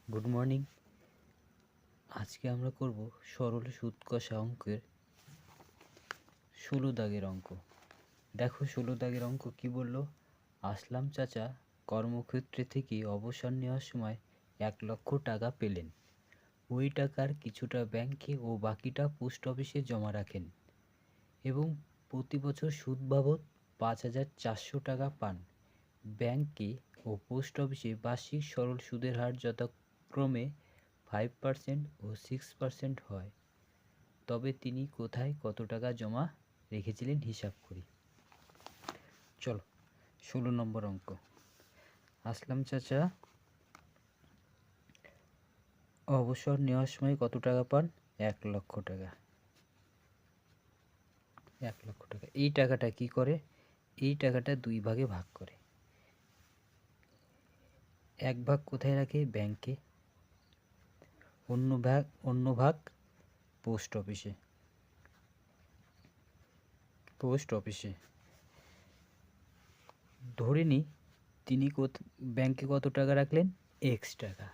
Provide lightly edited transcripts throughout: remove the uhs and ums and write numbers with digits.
Good morning. আজকে আমরা করব সরল সুদ কষা অঙ্কের 16 দাগের অঙ্ক। দেখো 16 দাগের অঙ্ক কি বললো। আসলাম চাচা কর্মক্ষেত্রে থেকে অবসর নেওয়ার সময় 1,00,000 টাকা পেলেন। ওই টাকার কিছুটা ব্যাংকে ও বাকিটা পোস্ট অফিসে জমা রাখেন এবং প্রতি বছর সুদ বাবদ 5,400 টাকা পান। ব্যাংকে ও পোস্ট অফিসে বার্ষিক সরল সুদের হার যথাক্রমে 5% ও 6% হয়। তবে তিনি কোথায় কত টাকা জমা রেখেছিলেন হিসাব করি। চলো 16 নম্বর অঙ্ক। আসলাম চাচা অবসর নেওয়ার সময় কত টাকা পান? 1,00,000 টাকা। 1,00,000 টাকা। এই টাকাটা কি করে? এই টাকাটা দুই ভাগে ভাগ করে। এক ভাগ কোথায় রাখে? ব্যাংকে। অন্য ভাগ পোস্ট অফিসে। ধরে নিই তিনি ব্যাংকে কত টাকা রাখলেন? X টাকা।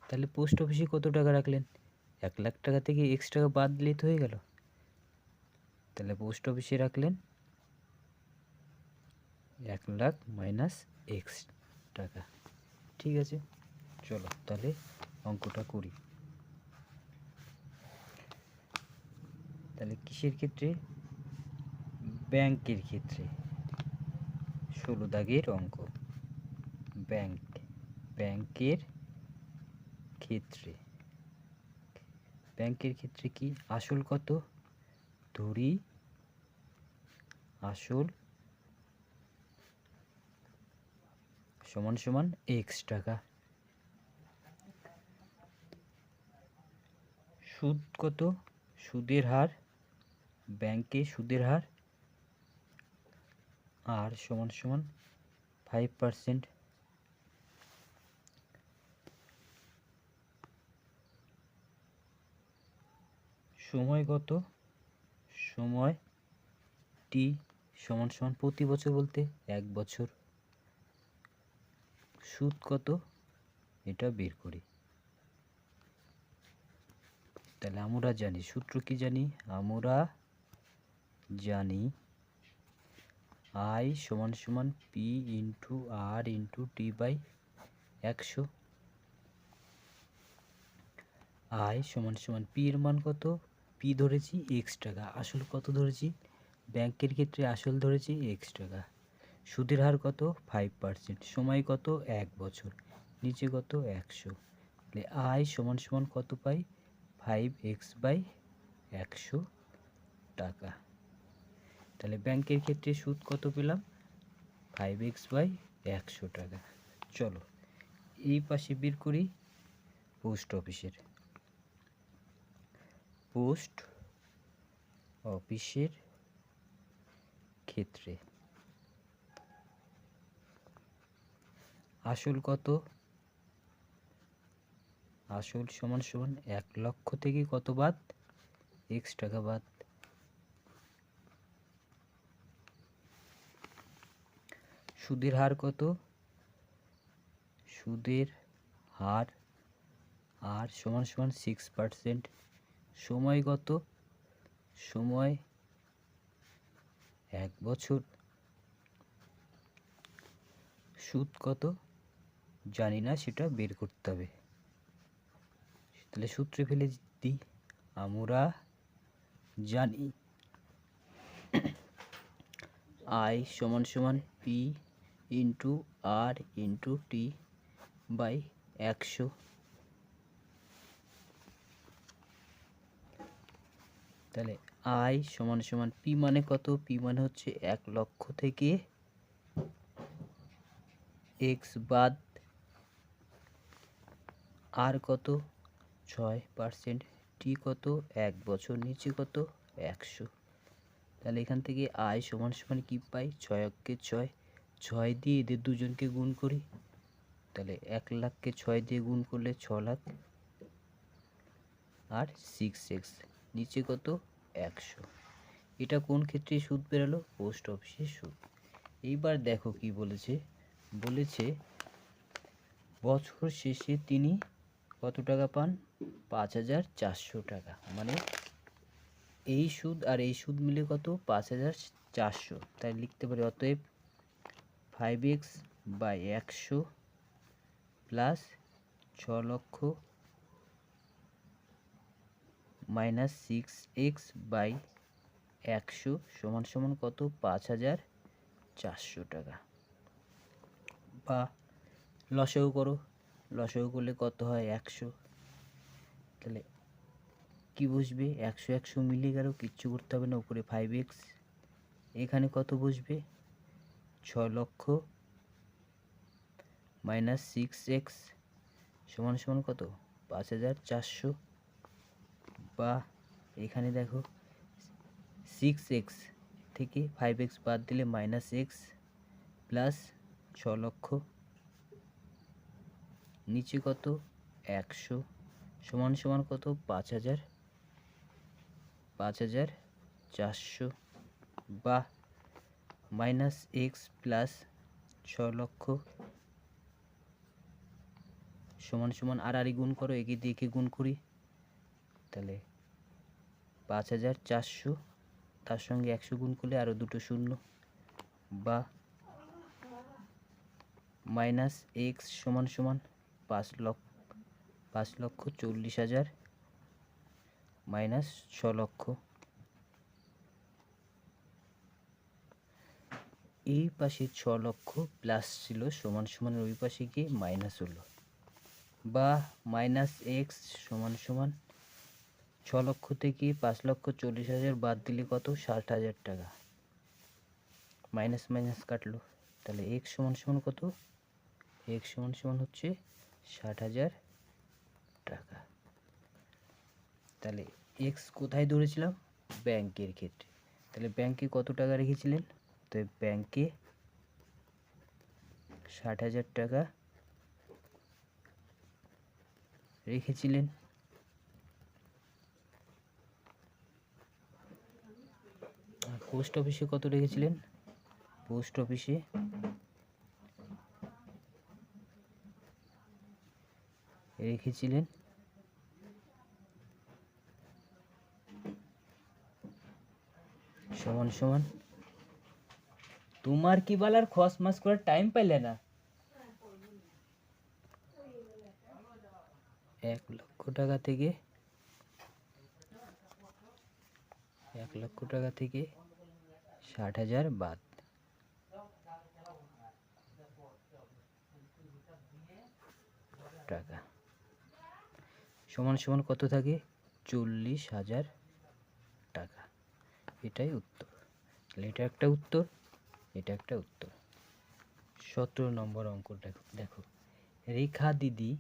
তাহলে পোস্ট অফিসে কত টাকা রাখলেন? 1,00,000 টাকা থেকে X টাকা বাদ দিলেই তো হয়ে গেল। তাহলে পোস্ট অফিসে রাখলেন 1,00,000 মাইনাস X টাকা। ঠিক আছে, চলো তাহলে অঙ্কটা করি। তাহলে কিসের ক্ষেত্রে? ব্যাংকের ক্ষেত্রে। 16 দাগের অঙ্ক। ব্যাংকের ক্ষেত্রে। ব্যাংকের ক্ষেত্রে কি? আসল কত? ধরি আসল সমান সমান X টাকা। সুদ কত? সুদের হার, ব্যাংকে সুদের হার আর সমান সমান 5%। সময় কত? সময় টি সমান সমান প্রতি বছর বলতে 1 বছর। সুদ কত? এটা বের করি। তাহলে আমরা জানি সূত্র কি জানি? আমরা জানি I সমান সমান P into R into T by 100। I সমান সমান P এর মান কত? P ধরেছি X টাকা। আসল কত ধরেছি? ব্যাংকের ক্ষেত্রে আসল ধরেছি X টাকা। সুদের হার কত? 5%। সময় কত? 1 বছর। নিচে কত? 100। তাহলে I সমান সমান কত পাই? 5x বাই 100 টাকা। তাহলে ব্যাংকের ক্ষেত্রে সুদ কত পেলাম? 5x বাই 100 টাকা। চলো এই পাশে বের করি পোস্ট অফিসের। পোস্ট অফিসের ক্ষেত্রে আসল কত? আসল সমান সমান 1,00,000 থেকে কত বাদ? X টাকা বাদ। সুদের হার কত? সুদের হার আর সমান সমান 6%। সময় কত? সময় 1 বছর। সুদ কত? জানি না, সেটা বের করতে হবে। তাহলে সূত্রে ফেলে দিই। আমরা জানি I সমান সমান P into R into T by 100। তাহলে I সমান সমান P মানে কত? P মানে হচ্ছে 1,00,000 থেকে X বাদ R কত? 6%। T কত? 1 বছর। নিচে কত? 100। তাহলে এখান থেকে I সমান সমান কি পাই? 6 অক্ষে 6। 6 দিয়ে এদের দুজনকে গুণ করি। তাহলে 1,00,000কে 6 দিয়ে গুণ করলে 6 লাখ আর 6x। নিচে কত? 100। এটা কোন ক্ষেত্রে সুদ বেরালো? পোস্ট অফিসের সুদ। এইবার দেখো কি বলেছে। বলেছে বছর শেষে তিনি কত টাকা পান? 5,400 টাকা। মানে এই সুদ আর এই সুদ মিলে কত? 5,400। তাই লিখতে পারি অতএব 5x by 100 plus 6,00,000 minus 6x by 100 সমান সমান কত? 5,400 টাকা। বা লসাগু করো, লসাগু করলে কত হয়? 100। তাহলে কি বসবে? 100 100 মিলে গেল, কিচ্ছু করতে হবে না। উপরে 5x, এখানে কত বসবে? 6,00,000 মাইনাস 6x সমান সমান কত? 5,400। বা এখানে দেখো 6x থেকে 5x বাদ দিলে মাইনাস x প্লাস 6,00,000 নিচে কত? 100 সমান সমান কত? 5,400। বা মাইনাস x প্লাস 6,00,000 সমান সমান আর গুণ করো, একে দিয়ে একে গুণ করি, তাহলে 5,400 তার সঙ্গে 100 গুণ করলে আরও দুটো শূন্য। বা মাইনাস এক্স সমান সমান 5,40,000 মাইনাস 6,00,000। এই পাশে 6,00,000 প্লাস ছিল সমান সমান ওই পাশে গিয়ে মাইনাস হলো। বা মাইনাস এক্স সমান সমান 6,00,000 থেকে 5,40,000 বাদ দিলে কত? 60,000 টাকা। মাইনাস মাইনাস কাটলো, তাহলে এক্স সমান সমান কত? এক্স সমান সমান হচ্ছে 60,000 টাকা। তাহলে এক্স কোথায় ধরেছিলাম? ব্যাংকের ক্ষেত্রে। তাহলে ব্যাংকে কত টাকা রেখেছিলেন? তো ব্যাংকে 60,000 টাকা রেখেছিলেন। পোস্ট অফিসে কত রেখেছিলেন? পোস্ট অফিসে রেখেছিলেন সমান সমান, তোমার কি বলার খস মাস করার টাইম পাইলে না? 1,00,000 টাকা থেকে 1,00,000 টাকা থেকে 60,000 বাদ। টাকা সমান সমান কত থাকে? 40,000 টাকা। এটাই উত্তর। তাহলে এটা একটা উত্তর, এটা একটা উত্তর। 17 নম্বর অঙ্ক দেখো, রেখা দিদি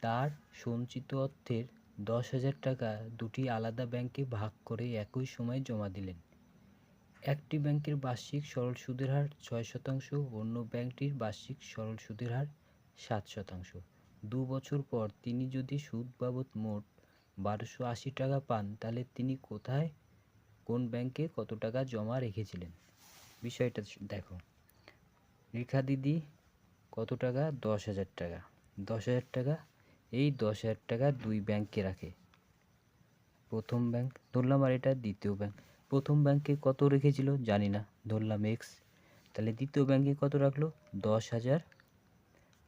তার সঞ্চিত অর্থের 10,000 টাকা দুটি আলাদা ব্যাংকে ভাগ করে একই সময়ে জমা দিলেন। একটি ব্যাংকের বার্ষিক সরল সুদের হার 6%, অন্য ব্যাংকটির বার্ষিক সরল সুদের হার 7%। 2 বছর পর তিনি যদি সুদ বাবদ মোট 1,280 টাকা পান, তাহলে তিনি কোন ব্যাংকে কত টাকা জমা রেখেছিলেন? বিষয়টা দেখো, রেখা দিদি কত টাকা? 10,000 টাকা। 10,000 টাকা, এই 10,000 টাকা দুই ব্যাংকে রাখে। প্রথম ব্যাংক ধরলাম আর এটা দ্বিতীয় ব্যাংক। প্রথম ব্যাংকে কত রেখেছিল জানি না, ধরলাম এক্স। তাহলে দ্বিতীয় ব্যাংকে কত রাখলো? 10,000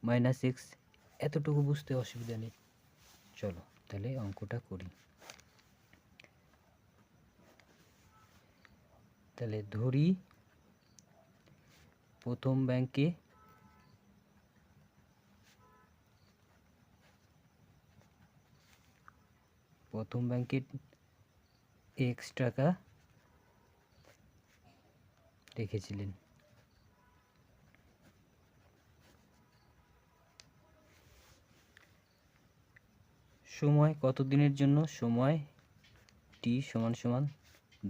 মাইনাস এক্স। এতটুকু বুঝতে অসুবিধা নেই। চলো তাহলে অঙ্কটা করি। তাহলে ধরি প্রথম ব্যাংকে এক্স টাকা রেখেছিলেন। সময় কত দিনের জন্য? সময় টি সমান সমান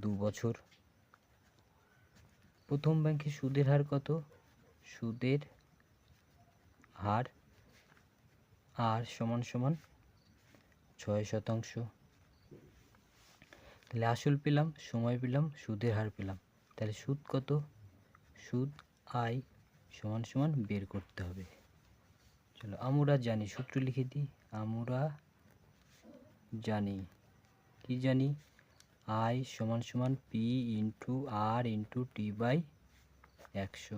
2 বছর। প্রথম ব্যাংকে সুদের হার কত? সুদের হার আর সমান সমান 6%। তাহলে আসল পেলাম, সময় পেলাম, সুদের হার পেলাম। তাহলে সুদ কত? সুদ আই সমান সমান বের করতে হবে। চলো আমরা জানি, সূত্র লিখে দিই। আমরা জানি, কি জানি, I সমান সমান P into R into T by 100।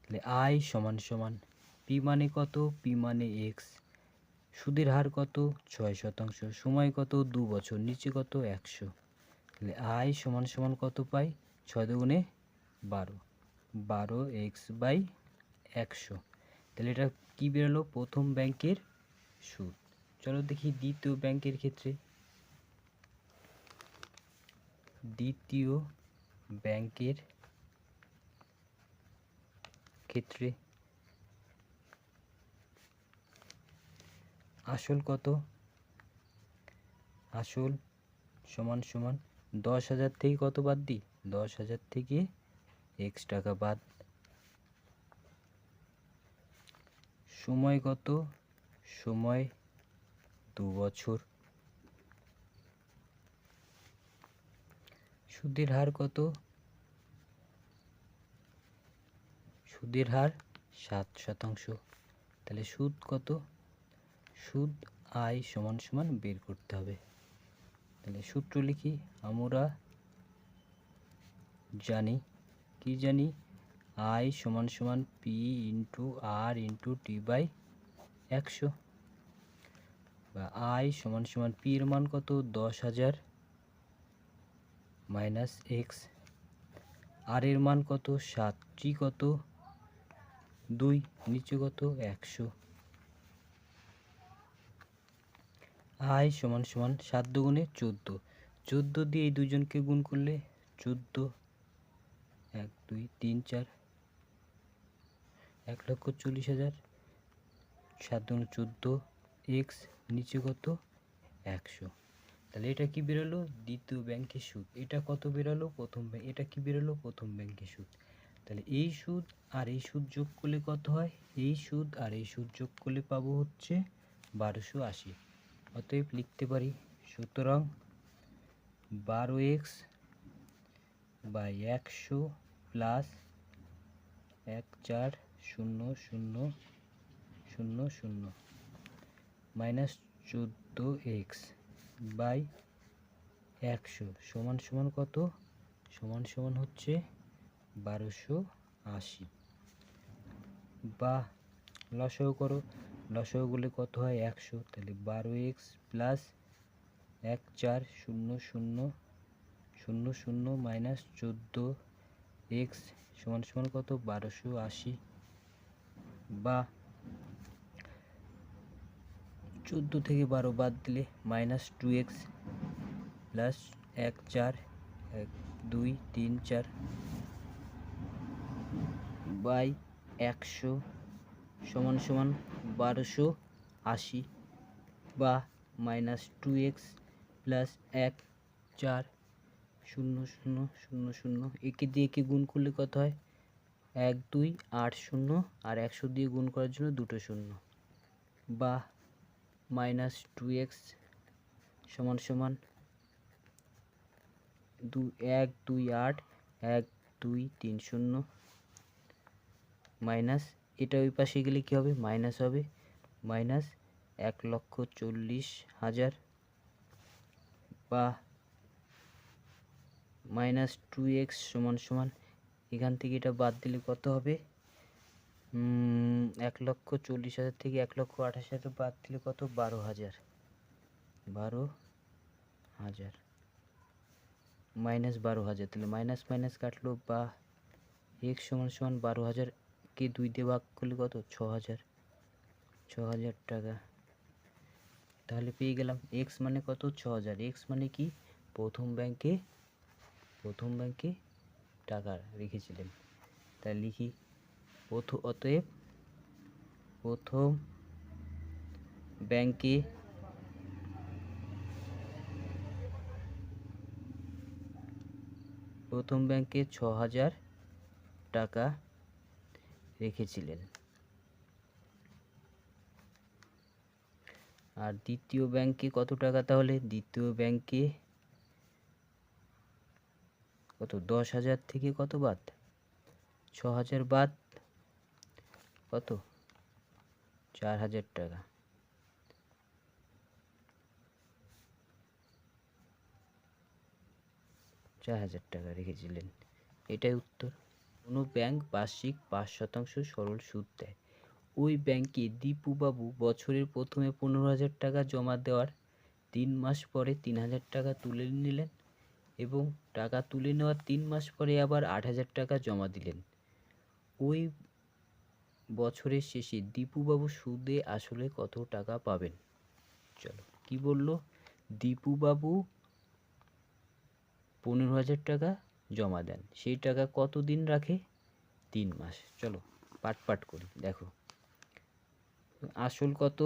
তাহলে I সমান সমান P মানে কত, P মানে X, সুদের হার কত 6%, সময় কত 2 বছর, নিচে কত 100। তাহলে I সমান সমান কত পাই, 6 দুগুণে 12, 12x বাই 100। তাহলে এটা কি বেরোলো, প্রথম ব্যাংকের সুদ। চলো দেখি দ্বিতীয় ব্যাংকের ক্ষেত্রে। দ্বিতীয় ব্যাংকের ক্ষেত্রে আসল কত, আসল সমান সমান 10,000 থেকে কত বাদ দিই, 10,000 থেকে x টাকা বাদ। সময় কত, সময় 2 বছর। সুদের হার কত, সুদের হার 7%। তাহলে সুদ কত, সুদ I সমান সমান বের করতে হবে। তাহলে সূত্র লিখি, আমরা জানি, কি জানি, I সমান সমান P into R into T by 100, বা I সমান সমান P এর মান কত 10,000 মাইনাস x, R এর মান কত 7, T কত 2, নিচে কত 100। I সমান সমান 7 দুগুণে 14, 14 দিয়ে এই দুজনকে গুণ করলে 14, 1 2 3 4, 1,40,000, 7 দুগুণে 14, x, নিচে কত 100। তাহলে এটা কি বেরোলো, দ্বিতীয় ব্যাংকের সুদ। এটা কত বেরোলো, প্রথম ব্যাংক। এটা কি বেরোলো, প্রথম ব্যাংকের সুদ। তাহলে এই সুদ আর এই সুদ যোগ করলে কত হয়, এই সুদ আর এই সুদ যোগ করলে পাবো হচ্ছে 1280। অতএব লিখতে পারি, সুতরাং 12x by 100 plus 140000 minus 14x by 100 সমান সমান কত, সমান সমান হচ্ছে 1280। বা লসাগু করো, লসাগু করলে কত হয় 100। তাহলে 12x প্লাস 140000 মাইনাস 14x সমান সমান কত 1280। বা 14 থেকে 12 বাদ দিলে মাইনাস 2x প্লাস 1 4 1 2 3 4 বাই 100 সমান সমান 1280। বা মাইনাস 2x প্লাস 1 4 0 0 0 0, একে দিয়ে একে গুণ করলে কত হয় 1 2 8 0, আর 100 দিয়ে গুণ করার জন্য দুটো শূন্য। বা মাইনাস 2x সমান সমান 1 2 8 1 2 3 0, মাইনাস এটা ওই পাশে গেলে কি হবে, মাইনাস হবে, মাইনাস 1,40,000। বা মাইনাস 2x সমান সমান, এখান থেকে এটা বাদ দিলে কত হবে, 1,40,000 থেকে 1,28,000 বাদ দিলে কত 12,000, 12,000 মাইনাস 12,000। তাহলে মাইনাস মাইনাস কাটলো, বা x সমান সমান 12,000 কে 2 দিয়ে ভাগ করলে কত 6,000, 6,000 টাকা। তাহলে পেয়ে গেলাম x মানে কত 6,000। x মানে কি, প্রথম ব্যাংকে টাকা রেখেছিলেন। তাই লিখি, অতএব প্রথম ব্যাংকে প্রথম ব্যাংকে 6,000 টাকা রেখেছিলেন। আর দ্বিতীয় ব্যাংকে কত টাকা, তাহলে দ্বিতীয় ব্যাংকে কত 10,000 থেকে কত বাদ 6,000 বাদ কত 4,000 টাকা। 4,000 টাকা রেখেছিলেন। এটাই উত্তর। কোনো ব্যাংক বার্ষিক 5% সরল সুদ দেয়। ওই ব্যাংকে দীপুবাবু বছরের প্রথমে 15,000 টাকা জমা দেওয়ার 3 মাস পরে 3,000 টাকা তুলে নিলেন এবং টাকা তুলে নেওয়ার 3 মাস পরে আবার 8,000 টাকা জমা দিলেন। ওই বছরের শেষে দীপুবাবু সুদে আসলে কত টাকা পাবেন? চলো, কি বললো? দীপুবাবু 15,000 টাকা জমা দেন, সেই টাকা কতদিন রাখে? 3 মাস। চলো পাট পাট করি। দেখো, আসল কত?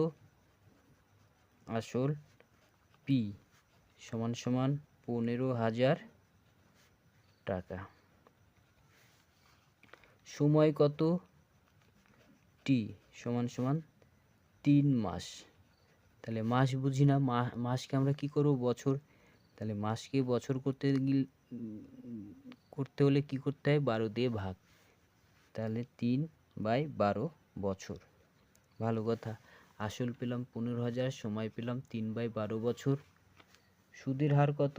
আসল পি সমান সমান 15,000 টাকা। সময় কত? টি সমান সমান 3 মাস। তাহলে মাস বুঝি না, মাসকে আমরা কি করব? বছর। তাহলে মাসকে বছর করতে হলে কি করতে হয়? 12 দিয়ে ভাগ। তাহলে 3/12 বছর। ভালো কথা। আসল পেলাম 15,000, সময় পেলাম 3/12 বছর। সুদের হার কত?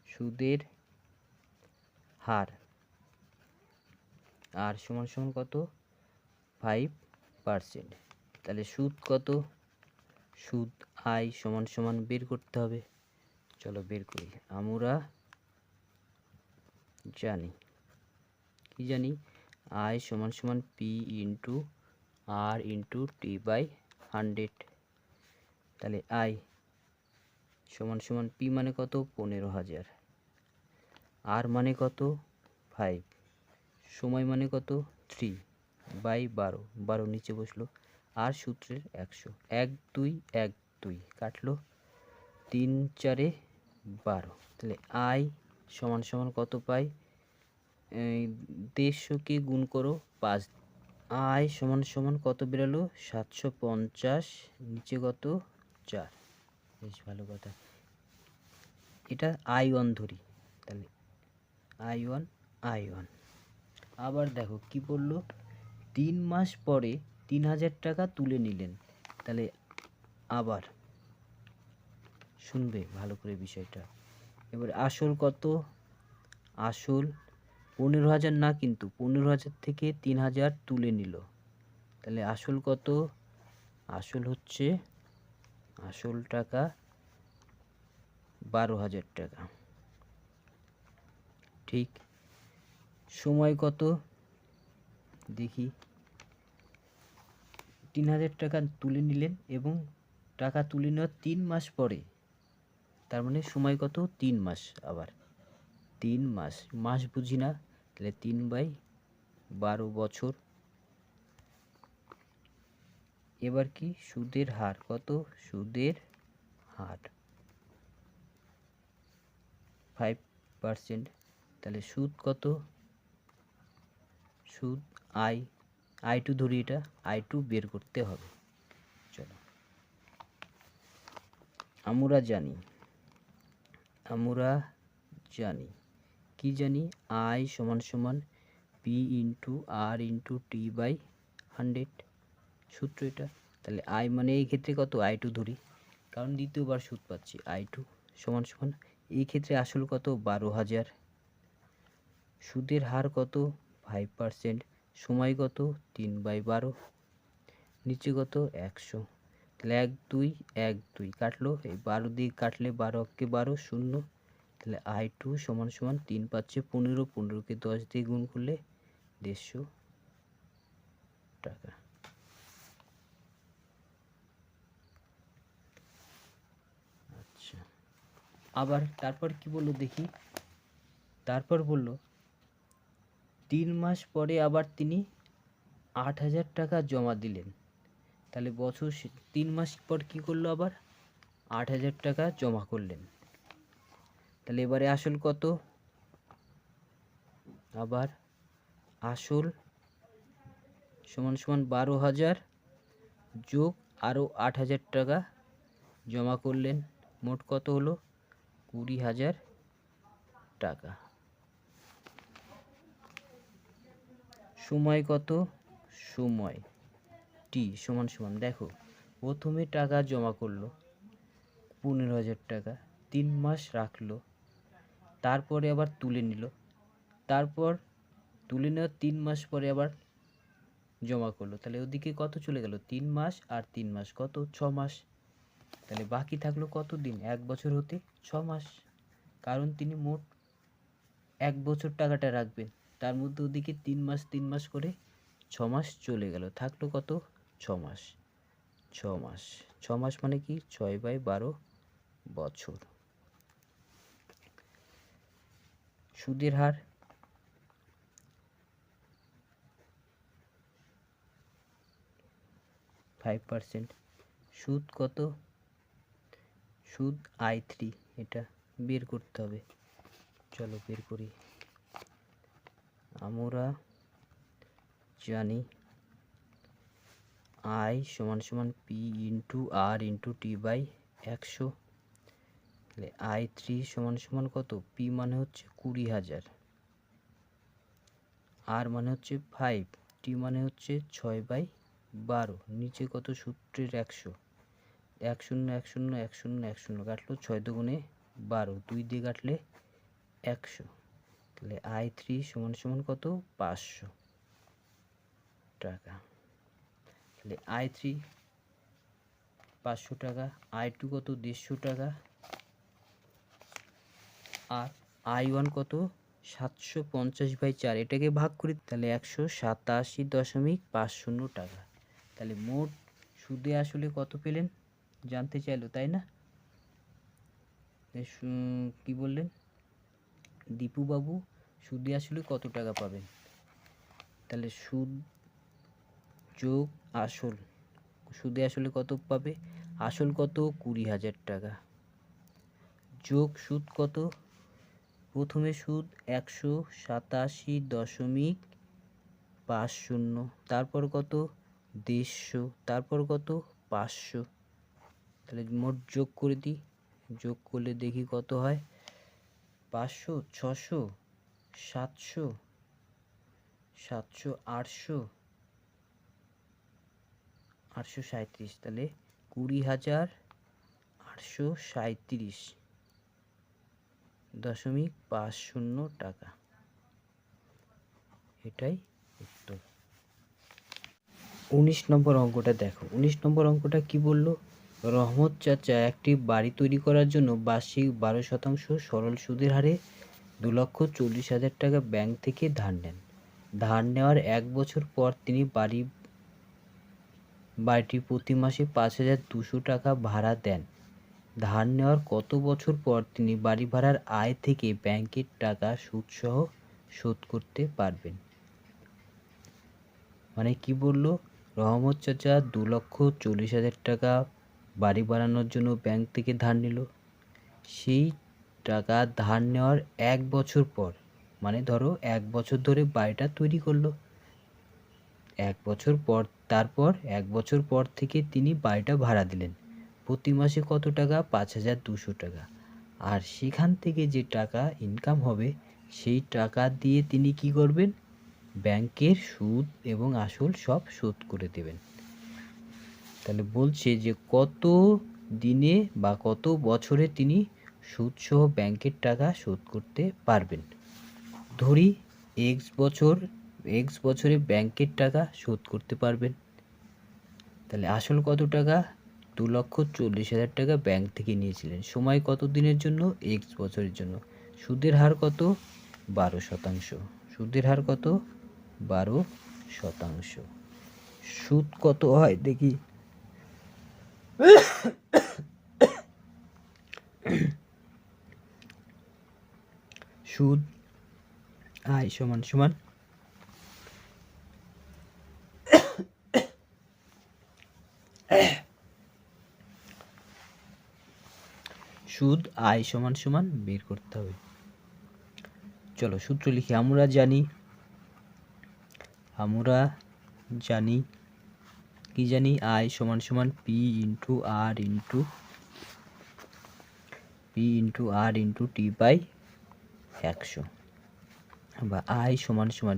সুদের হার আর সমান সমান কত? 5%। তাহলে সুদ কত? সুদ আই সমান সমান বের করতে হবে। চলো বের করি। আমরা জানি, কি জানি? আই সমান সমান P into R into T by 100। তাহলে আই সমান সমান পি মানে কত? 15,000। আর মানে কত? 5। সময় মানে কত? 3/12। 12 নিচে বসলো। আর সূত্রের 100। 1 2 1 2 কাটলো। 3 4 12। তাহলে আই সমান সমান কত পাই? 150কে গুণ করো 5। আই সমান সমান কত বেরোলো? 750। নিচে কত? 4। বেশ ভালো কথা। এটা I1 ধরি। তাহলে I1। আবার দেখো কি বললো? 3 মাস পরে 3,000 টাকা তুলে নিলেন। তাহলে আবার শুনবে ভালো করে বিষয়টা। এবার আসল কত? আসল 15,000 না, কিন্তু 15,000 থেকে 3,000 তুলে নিল। তাহলে আসল কত? আসল হচ্ছে, আসল টাকা 12,000 টাকা। ঠিক। সময় কত? দেখি, 3,000 টাকা তুলে নিলেন এবং টাকা তুলে নেওয়ার 3 মাস পরে, তার মানে সময় কত? 3 মাস। আবার 3 মাস, মাস বুঝি না। তাহলে 3/12 বছর। এবার কি? সুদের হার কত? সুদের হার 5%। তাহলে সুদ কত? সুদ I2 ধরি। এটা I2 বের করতে হবে। চলো, আমরা জানি কি জানি? I সমান সমান P into R into T by 100 সূত্র এটা। তাহলে I মানে এই ক্ষেত্রে কত? I2 ধরি, কারণ দ্বিতীয়বার সুদ পাচ্ছি। I2 সমান সমান এই ক্ষেত্রে আসল কত? 12,000। সুদের হার কত? 5%। সময় কত? 3/12। নিচে কত? 100। তাহলে 1 2 1 2 কাটলো। এই 12 দিয়ে কাটলে 12 কে 12 শূন্য। তাহলে I2 সমান সমান 3 5 15, 15কে 10 দিয়ে গুণ করলে 150 টাকা। আচ্ছা, আবার তারপর কি বললো দেখি? তারপর বলল 3 মাস পরে আবার তিনি 8,000 টাকা জমা দিলেন। তাহলে বছর 3 মাস পর কি করলো? আবার 8,000 টাকা জমা করলেন। তাহলে এবারে আসল কত? আবার আসল সমান সমান 12,000 যোগ আরও 8,000 টাকা জমা করলেন। মোট কত হলো? 20,000 টাকা। সময় কত? সময় টি সমান সমান, দেখো প্রথমে টাকা জমা করলো 15,000 টাকা, 3 মাস রাখলো, তারপরে আবার তুলে নিল, তারপর তুলে নেওয়ার 3 মাস পরে আবার জমা করলো, তাহলে ওদিকে কত চলে গেল? 3 মাস আর 3 মাস কত? 6 মাস। তাহলে বাকি থাকলো কত দিন? 1 বছর হতে 6 মাস, কারণ তিনি মোট 1 বছর টাকাটা রাখবেন, তার মধ্যে ওদিকে 3 মাস 3 মাস করে 6 মাস চলে গেল, থাকলো কত? 6 মাস। 6 মাস, 6 মাস মানে কি? 6/12 বছর। সুদের হার 5%। সুদ কত? সুদ I3, এটা বের করতে হবে। চলো বের করি। আমরা জানি I = P × R × T / 100। তাহলে I3 = কত? P মানে হচ্ছে 20,000, R মানে হচ্ছে 5, T মানে হচ্ছে 6/12, নিচে কত? সূত্রের 100, 1 0 1 0 1 0 1 0 কাটলো, 6 দুগুণে 12, 2 দিয়ে কাটলে 100। তাহলে I3 = কত? 500 টাকা। তাহলে I3 500 টাকা, I2 কত? 150 টাকা, আর I1 কত? 750/4, এটাকে ভাগ করি, তাহলে 187.50 টাকা। তাহলে মোট সুদে আসলে কত পেলেন জানতে চাইলো, তাই না? কি বললেন দীপু বাবু, সুদে আসলে কত টাকা পাবেন? তাহলে সুদ যোগ আসল, সুদে আসলে কত পাবে? আসল কত? 20,000 টাকা, যোগ সুদ কত? প্রথমে সুদ 187.50, তারপর কত? 150, তারপর কত? 500। তাহলে মোট যোগ করে দিই, যোগ করলে দেখি কত হয়। 500, 600, 700, 800, 837, তাহলে 20,837.50 টাকা, এটাই উত্তর। 19 নম্বর অঙ্কটা দেখো। 19 নম্বর অঙ্কটা কি বললো? রহমত চাচা একটি বাড়ি তৈরি করার জন্য বার্ষিক 12% সরল সুদের হারে 2,40,000 টাকা ব্যাংক থেকে ধার নেন। ধার নেওয়ার 1 বছর পর তিনি বাড়িটি প্রতি মাসে 5,200 টাকা ভাড়া দেন। ধার নেওয়ার কত বছর পর তিনি বাড়ি ভাড়ার আয় থেকে ব্যাংকের টাকা সুদসহ শোধ করতে পারবেন? মানে কি বললো? রহমত চাচা 2,40,000 টাকা বাড়ি বানানোর জন্য ব্যাংক থেকে ধার নিল। সেই টাকা ধার নেওয়ার 1 বছর পর, মানে ধরো 1 বছর ধরে বাড়িটা তৈরি করলো, 1 বছর পর, তারপর 1 বছর পর থেকে তিনি বাড়িটা ভাড়া দিলেন। প্রতি মাসে কত টাকা? 5,200 টাকা। আর সেখান থেকে যে টাকা ইনকাম হবে সেই টাকা দিয়ে তিনি কি করবেন? ব্যাংকের সুদ এবং আসল সব শোধ করে দেবেন। তাহলে বলছে যে কত দিনে বা কত বছরে তিনি সুদসহ ব্যাংকের টাকা শোধ করতে পারবেন। ধরি x বছরে ব্যাংকের টাকা শোধ করতে পারবেন। তাহলে আসল কত টাকা? 2,40,000 টাকা ব্যাংক থেকে নিয়েছিলেন। সময় কত দিনের জন্য? x বছরের জন্য। সুদের হার কত? 12%। সুদের হার কত? 12%। সুদ কত হয় দেখি। সুদ I = সুদ I = বের করতে হবে। চলো সূত্র লিখি। আমরা জানি কি জানি? I = P × R × T / 100, বা I =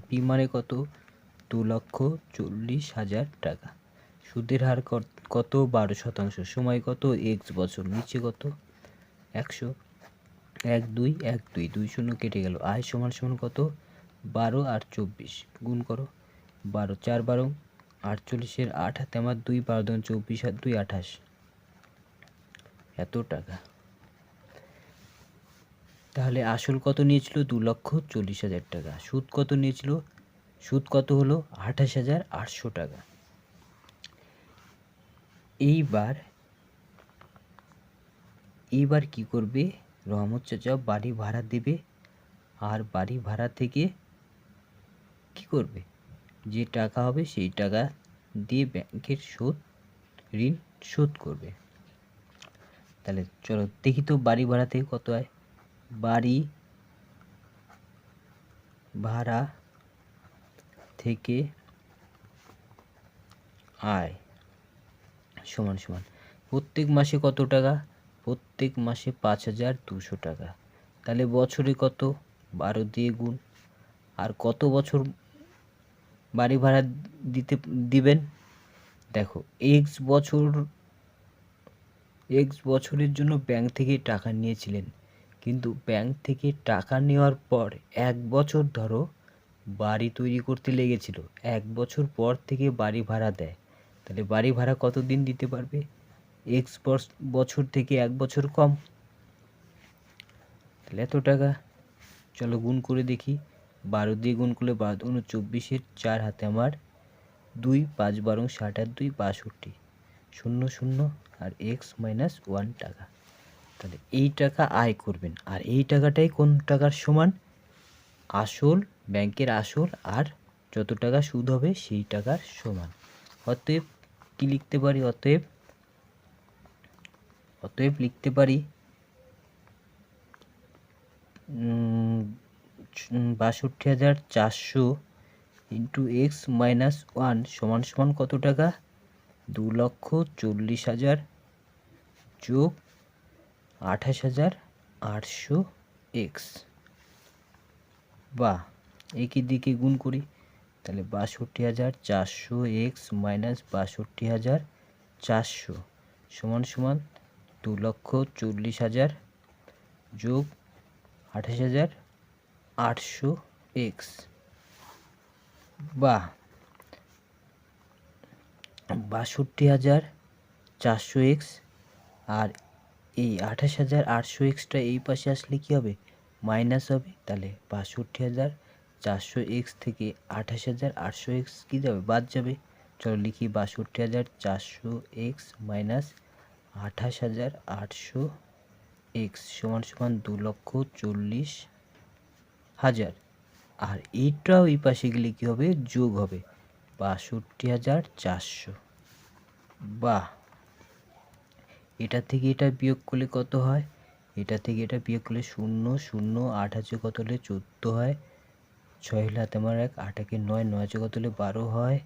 P মানে কত? 2,40,000 টাকা। সুদের হার কত? 12%। সময় কত? x বছর। নিচে কত? 100। 1 2 1 2 2 শূন্য কেটে গেল। আয় সমান সমান কত? 12 আর 24 গুণ করো। 12 4 12 48 8 হাতে আমার 2 12 দুগুণ 24 আর 2 28 এত টাকা। তাহলে আসল কত নিয়েছিল? 2,40,000 টাকা। সুদ কত নিয়েছিল? সুদ কত হলো? 28,800 টাকা। এইবার কি করবে? রহমত চাচা বাড়ি ভাড়া দেবে, আর বাড়ি ভাড়া থেকে কি করবে? যে টাকা হবে সেই টাকা দিয়ে ব্যাংকের ঋণ শোধ করবে। তাহলে চলো দেখি তো বাড়ি ভাড়া থেকে কত হয়। বাড়ি ভাড়া থেকে আয় সমান সমান প্রত্যেক মাসে কত টাকা? প্রত্যেক মাসে 5,200 টাকা। তাহলে বছরে কত? 12 দিয়ে গুণ। আর কত বছর বাড়ি ভাড়া দিবেন? দেখো এক্স বছরের জন্য ব্যাংক থেকে টাকা নিয়েছিলেন, কিন্তু ব্যাংক থেকে টাকা নেওয়ার পর 1 বছর ধরো বাড়ি তৈরি করতে লেগেছিল, 1 বছর পর থেকে বাড়ি ভাড়া দেয়। তাহলে বাড়ি ভাড়া কত দিন দিতে পারবে? এক্স বছর থেকে 1 বছর কম, তাহলে এত টাকা। চলো গুণ করে দেখি। 12 দিয়ে গুণ করলে 12 দুগুণ 24, 4 হাতে আমার 2 5 12 60 আর 2 62 0 0 আর এক্স মাইনাস 1 টাকা। তাহলে এই টাকা আয় করবেন, আর এই টাকাটাই কোন টাকার সমান? আসল, ব্যাংকের আসল আর যত টাকা সুদ হবে সেই টাকার সমান। অতএব কি লিখতে পারি? অতএব লিখতে পারি 62,400 ইন্টু এক্স মাইনাস 1 সমান সমান কত টাকা? 2,40,000 যোগ 28,800 এক্স। বা একই দিকে গুণ করি, তাহলে 62,400 এক্স মাইনাস 62,400 সমান সমান 2,40,000 যোগ 28,800 এক্স। বা 62,400 এক্স আর এই 28,800 এক্সটা এই পাশে আসলে কি হবে? মাইনাস হবে। তাহলে 62,400 এক্স থেকে 28,800 এক্স কী যাবে? বাদ যাবে। চলো লিখি 62,400 এক্স মাইনাস 28,800 এক্স সমান সমান 2,40,000। আর এইটাও এই পাশে গেলে কী হবে? যোগ হবে 62,400। বা এটা থেকে এটা বিয়োগ করলে কত হয়? এটা থেকে এটা বিয়োগ করলে 0 0 8 আছে কত হলে 14 হয়, 6 হলে হাতে আমার 1, 8 একে 9, 9 আছে কত হলে 12 হয়,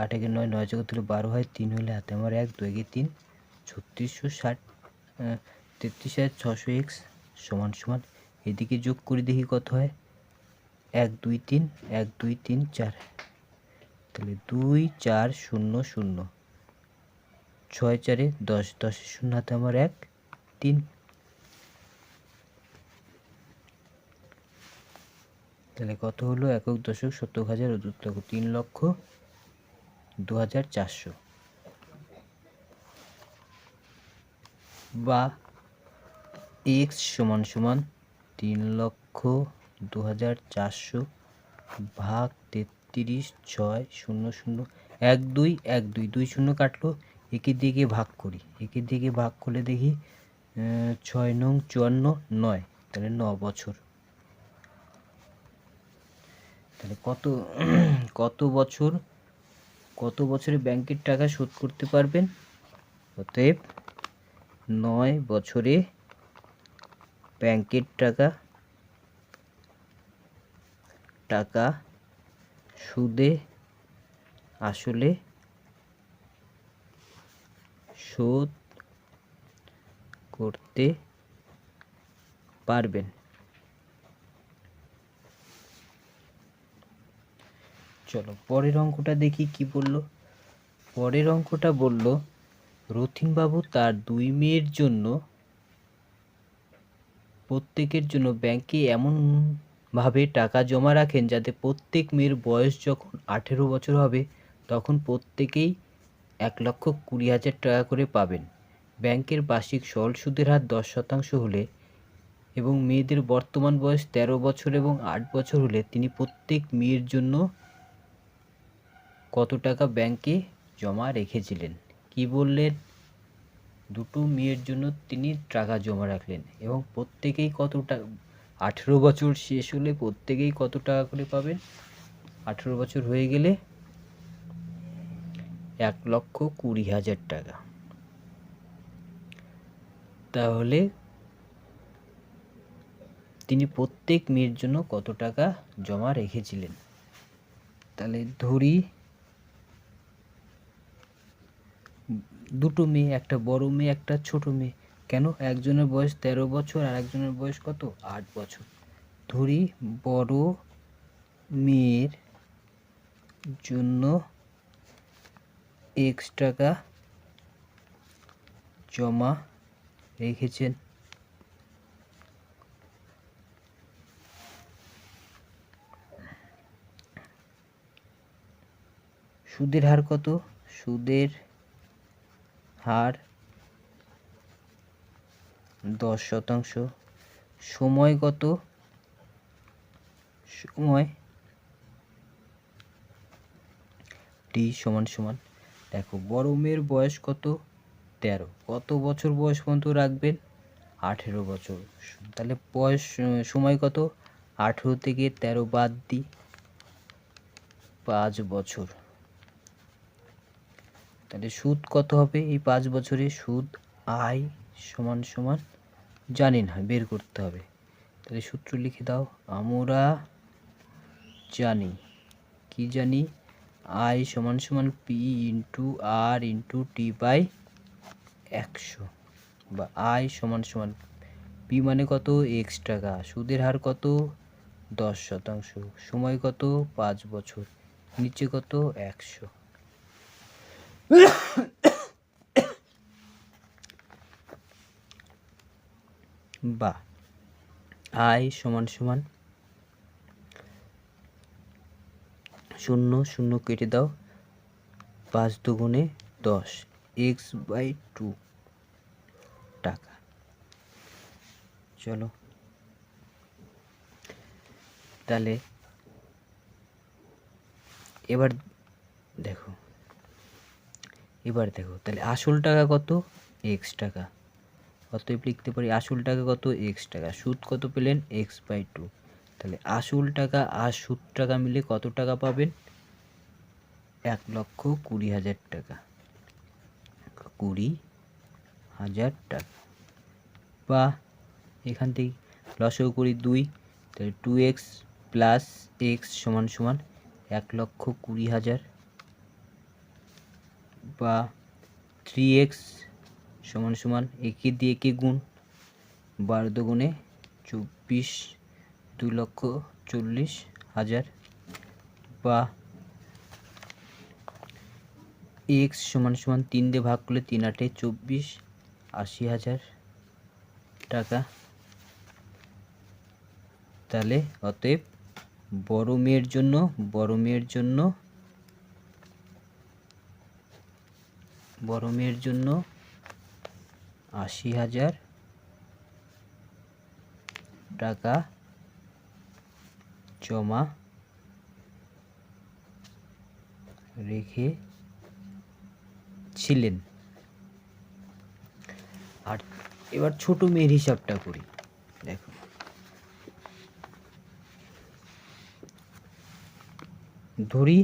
8 একে 9, 9 আছে কত হলে 12 হয়, 3 হলে হাতে আমার 1, 2 একে 3, 3660 33,600 এক্স সমান সমান এদিকে যোগ করে দেখি কত হয়। 1 2 3 1 2 3 4, তাহলে 2 4 0 0, 6 4 10, 10 শূন্য হাতে আমার 1 3। তাহলে কত হলো? একক দশক শতক হাজার অযুতক 3,02,400। বা এক্স সমান সমান 3,02,400 ভাগ 33 6 0 0 1 2 1 2 2 শূন্য কাটলো। একের দিকে ভাগ করি, একের দিকে ভাগ করলে দেখি 6 নং 54 9, তাহলে 9 বছর। তাহলে কত বছরে ব্যাংকের টাকা শোধ করতে পারবেন? অতএব 9 বছরে ব্যাংকের টাকা সুদে আসলে শোধ করতে পারবেন। চলো পরের অঙ্কটা দেখি কি বলল। পরের অঙ্কটা বলল রথীনবাবু তার 2 মেয়ের জন্য প্রত্যেকের জন্য ব্যাংকে এমনভাবে টাকা জমা রাখেন যাতে প্রত্যেক মেয়ের বয়স যখন 18 বছর হবে তখন প্রত্যেকেই 1,20,000 টাকা করে পাবেন। ব্যাংকের বার্ষিক সরল সুদের হার 10% হলে এবং মেয়েদের বর্তমান বয়স 13 বছর এবং 8 বছর হলে তিনি প্রত্যেক মেয়ের জন্য কত টাকা ব্যাংকে জমা রেখেছিলেন? কি বললেন? দুটো মেয়ের জন্য তিনি টাকা জমা রাখলেন এবং প্রত্যেকেই কত টাকা, 18 বছর শেষ হলে প্রত্যেকেই কত টাকা করে পাবেন? 18 বছর হয়ে গেলে 1,20,000 টাকা। তাহলে তিনি প্রত্যেক মেয়ের জন্য কত টাকা জমা রেখেছিলেন? তাহলে ধরি দুটো মেয়ে, একটা বড় মেয়ে একটা ছোট মেয়ে। কেন? একজনের বয়স 13 বছর আর একজনের বয়স কত? 8 বছর। ধরি বড় মেয়ের জন্য X টাকা জমা রেখেছেন। সুদের হার কত? সুদের হার 10%। সময় কত? সময় t সমান সমান, দেখো বড় মেয়ের বয়স কত? 13। কত বছর বয়স পর্যন্ত রাখবেন? 18 বছর। তাহলে বয়স সময় কত? 18 থেকে 13 বাদ দিই, 5 বছর। তাহলে সুদ কত হবে এই 5 বছরে? সুদ আই সমান সমান জানি না, বের করতে হবে। তাহলে সূত্র লিখে দাও। আমরা জানি, কি জানি? আই সমান সমান P into R into T by 100, বা আই সমান সমান পি মানে কত? X টাকা। সুদের হার কত? 10%। সময় কত? 5 বছর। নিচে কত? 100। বা আই সমান সমান 0 0 কেটে দাও, 5 দুগুণে 10, X/2 টাকা। চলো তাহলে এবার দেখো তাহলে আসল টাকা কত? X টাকা। অতএব লিখতে পারি আসল টাকা কত? X টাকা। সুদ কত পেলেন? X/2। তাহলে আসল টাকা আর সুদ টাকা মিলে কত টাকা পাবেন? 1,20,000 টাকা। 20,000 টাকা। বা এখান থেকে লসাগু করি 2, তাহলে 2x প্লাস x সমান সমান 1,20,000, বা 3x সমান সমান একে দিয়ে একে গুণ, 12 দুগুণে 24, 2,40,000, বা x সমান সমান 3 দিয়ে ভাগ করলে 3 8 24, 80,000 টাকা। তাহলে অতএব বড় মেয়ের জন্য 80,000 টাকা জমা রেখেছিলেন। আর এবার ছোট মেয়ের হিসাবটা করি। দেখো ধরি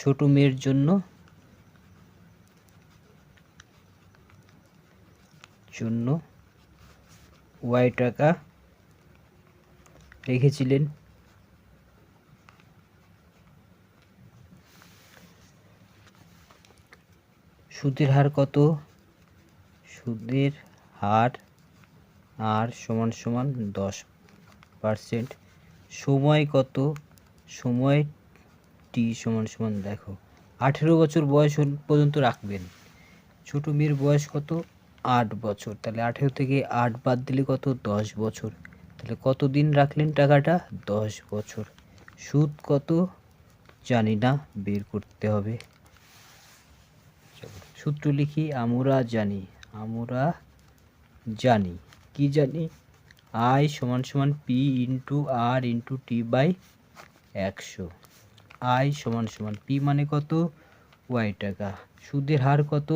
ছোট মেয়ের জন্য y টাকা রেখেছিলেন। সুদের হার কত? সুদের হার আর সমান সমান 10%। সময় কত? সময় t সমান সমান, দেখো 18 বছর বয়স পর্যন্ত রাখবেন। ছোট মেয়ের বয়স কত? 8 বছর। তাহলে 18 থেকে 8 বাদ দিলে কত? 10 বছর। তাহলে কতদিন রাখলেন টাকাটা? 10 বছর। সুদ কত? জানি না, বের করতে হবে। সূত্র লিখি, আমরা জানি কি জানি? I = P × R × T / 100। I = P মানে কত? y টাকা। সুদের হার কত?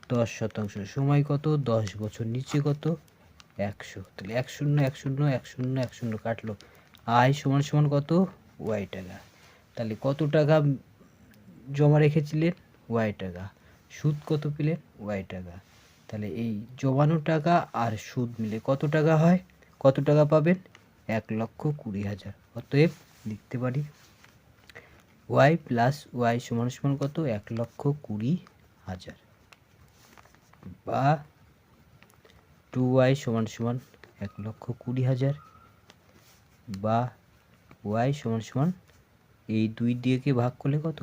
10%। সময় কত? 10 বছর। নিচে কত? 100। তাহলে 1 0 1 0 1 0 1 0 কাটলো। I = কত? y টাকা। তাহলে কত টাকা জমা রেখেছিলেন? y টাকা। সুদ কত পেলেন? y টাকা। তাহলে এই জমানো টাকা আর সুদ মিলে কত টাকা হয়? কত টাকা পাবেন? 1,20,000। অতএব লিখতে পারি y + y = কত? 1,20,000 বা 2y = 1,20,000 বা y = এই 2 দিয়ে কে ভাগ করলে কত?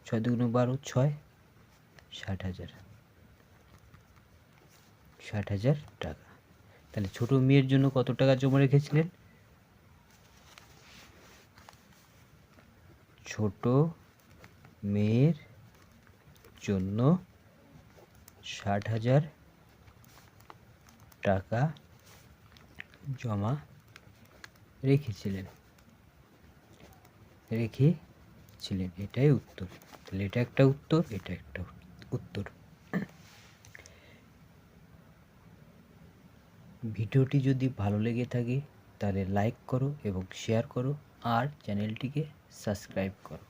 6 × 2 = 12, 6 60,000। 60,000 টাকা। তাহলে ছোট মেয়ের জন্য কত টাকা জমা রেখেছিলেন? ছোট মেয়ের জন্য 60,000 টাকা জমা রেখেছিলেন। এটাই উত্তর। তাহলে এটা একটা উত্তর, এটা একটা উত্তর। ভিডিওটি যদি ভালো লেগে থাকে তাহলে লাইক করো এবং শেয়ার করো আর চ্যানেলটিকে সাবস্ক্রাইব করো।